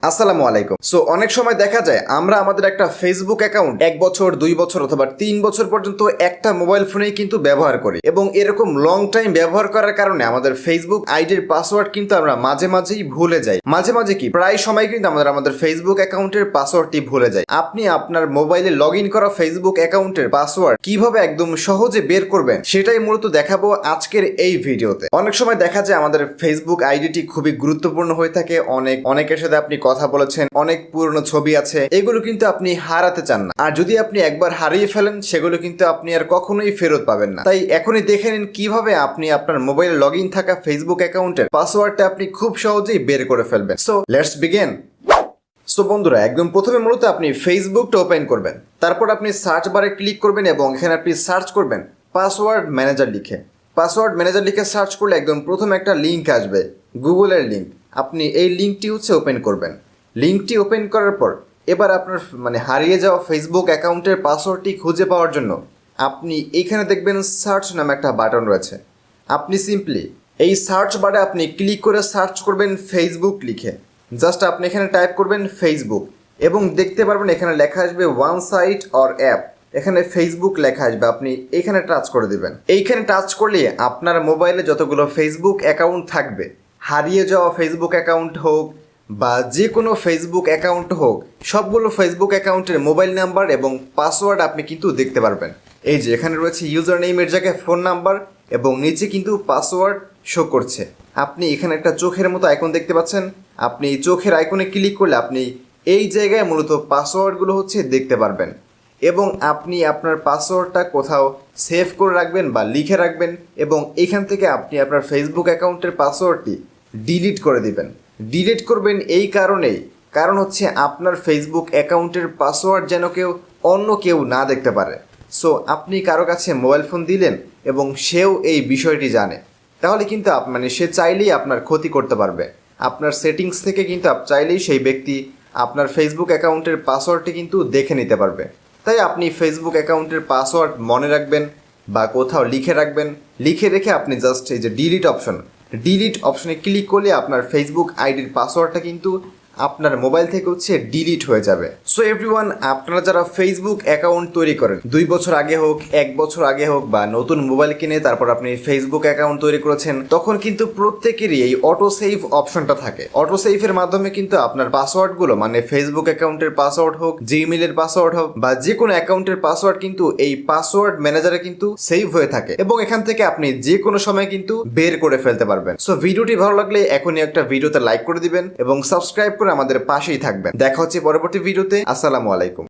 আসসালামু আলাইকুম। সো অনেক সময় দেখা যায় আমরা আমাদের একটা ফেসবুক অ্যাকাউন্ট 1 বছর 2 বছর অথবা 3 বছর পর্যন্ত একটা মোবাইল ফোনেই কিন্তু ব্যবহার করি এবং এরকম লং টাইম ব্যবহার করার কারণে আমাদের ফেসবুক আইডির পাসওয়ার্ড কিন্তু আমরা মাঝে মাঝেই ভুলে যাই। মাঝে মাঝে কি প্রায় সময় কিন্তু আমাদের ফেসবুক অ্যাকাউন্টের পাসওয়ার্ডটি ভুলে যাই। আপনি আপনার মোবাইলে লগ ইন করা ফেসবুক অ্যাকাউন্টের পাসওয়ার্ড কিভাবে একদম সহজে বের করবেন সেটাই মূলত দেখাবো আজকের এই ভিডিওতে। অনেক সময় দেখা যায় আমাদের ফেসবুক আইডিটি খুবই গুরুত্বপূর্ণ হয়ে থাকে। অনেকের সাথে আপনি কথা বলেছেন, অনেক পুরনো ছবি আছে, এগুলো কিন্তু আপনি হারাতে চান না। আর যদি আপনি একবার হারিয়ে ফেলেন সেগুলো কিন্তু আপনি আর কখনোই ফেরত পাবেন না। তাই এখনই দেখে নিন কিভাবে আপনি আপনার মোবাইলে লগ ইন থাকা ফেসবুক অ্যাকাউন্টের পাসওয়ার্ডটা আপনি খুব সহজেই বের করে ফেলবেন। So let's begin. সো বন্ধুরা, একদম প্রথমে মূলত আপনি ফেসবুকটা ওপেন করবেন, তারপর আপনি সার্চ বারে ক্লিক করবেন এবং এখানে আপনি সার্চ করবেন পাসওয়ার্ড ম্যানেজার লিখে। পাসওয়ার্ড ম্যানেজার লিখে সার্চ করলে একদম প্রথমে একটা লিঙ্ক আসবে, গুগলের লিঙ্ক। আপনি এই লিঙ্কটি ওপেন করবেন। লিঙ্কটি ওপেন করার পর এবার আপনার হারিয়ে যাওয়া ফেসবুক অ্যাকাউন্টের পাসওয়ার্ডটি খুঁজে পাওয়ার জন্য আপনি এইখানে দেখবেন সার্চ নামে একটা বাটন রয়েছে। আপনি সিম্পলি এই সার্চ বারে আপনি ক্লিক করে সার্চ করবেন ফেসবুক লিখে। জাস্ট আপনি এখানে টাইপ করবেন ফেসবুক এবং দেখতে পারবেন এখানে লেখা আসবে ওয়ান সাইট অর অ্যাপ। এখানে ফেসবুক লেখা আসবে, আপনি এইখানে টাচ করে দিবেন। এইখানে টাচ করলে আপনার মোবাইলে যতগুলো ফেসবুক অ্যাকাউন্ট থাকবে, হারিয়ে যাওয়া ফেসবুক অ্যাকাউন্ট হোক বা যে কোনো ফেসবুক অ্যাকাউন্ট হোক, সবগুলো ফেসবুক অ্যাকাউন্টের মোবাইল নাম্বার এবং পাসওয়ার্ড আপনি কিন্তু দেখতে পারবেন। এই যে এখানে রয়েছে ইউজার নেইমের জায়গায় ফোন নাম্বার এবং নিচে কিন্তু পাসওয়ার্ড শো করছে। আপনি এখানে একটা চোখের মতো আইকন দেখতে পাচ্ছেন। আপনি এই চোখের আইকনে ক্লিক করলে আপনি এই জায়গায় মূলত পাসওয়ার্ডগুলো দেখতে পারবেন এবং আপনি আপনার পাসওয়ার্ডটা কোথাও সেভ করে রাখবেন বা লিখে রাখবেন এবং এখান থেকে আপনি আপনার ফেসবুক অ্যাকাউন্টের পাসওয়ার্ডটি ডিলিট করে দিবেন। ডিলিট করবেন এই কারণেই, কারণ আপনার ফেসবুক অ্যাকাউন্টের পাসওয়ার্ড যেন অন্য কেউ না দেখতে পারে। সো আপনি কারো কাছে মোবাইল ফোন দিলেন এবং সেও এই বিষয়টি জানে, তাহলে কিন্তু সে চাইলেই আপনার ক্ষতি করতে পারবে। আপনার সেটিংস থেকে কিন্তু চাইলেই সেই ব্যক্তি আপনার ফেসবুক অ্যাকাউন্টের পাসওয়ার্ডটি কিন্তু দেখে নিতে পারবে। তাই আপনি ফেসবুক অ্যাকাউন্টের পাসওয়ার্ড মনে রাখবেন বা কোথাও লিখে রাখবেন। লিখে রেখে আপনি জাস্ট এই যে ডিলিট অপশনে ক্লিক করলে আপনার ফেসবুক আইডির পাসওয়ার্ডটা কিন্তু আপনার মোবাইল থেকে ডিলিট হয়ে যাবে। সো এভরিওয়ান, আপনারা যারা ফেসবুক অ্যাকাউন্ট তৈরি করেন 2 বছর আগে হোক, 1 বছর আগে হোক বা নতুন মোবাইল কিনে তারপর আপনি ফেসবুক অ্যাকাউন্ট তৈরি করেছেন, তখন কিন্তু প্রত্যেকেরই এই অটো সেভ অপশনটা থাকে। অটো সেভের মাধ্যমে কিন্তু আপনার পাসওয়ার্ডগুলো ফেসবুক অ্যাকাউন্টের পাসওয়ার্ড হোক, জিমেইলের পাসওয়ার্ড হোক বা যে কোনো অ্যাকাউন্টের পাসওয়ার্ড কিন্তু এই পাসওয়ার্ড ম্যানেজারে কিন্তু সেভ হয়ে থাকে এবং এখান থেকে আপনি যে কোনো সময় কিন্তু বের করে ফেলতে পারবেন। সো ভিডিওটি ভালো লাগলে এখনই একটা ভিডিওতে লাইক করে দিবেন এবং সাবস্ক্রাইব করে আমাদের পাশেই থাকবেন। দেখা হচ্ছে পরবর্তী ভিডিওতে। আসসালামু আলাইকুম।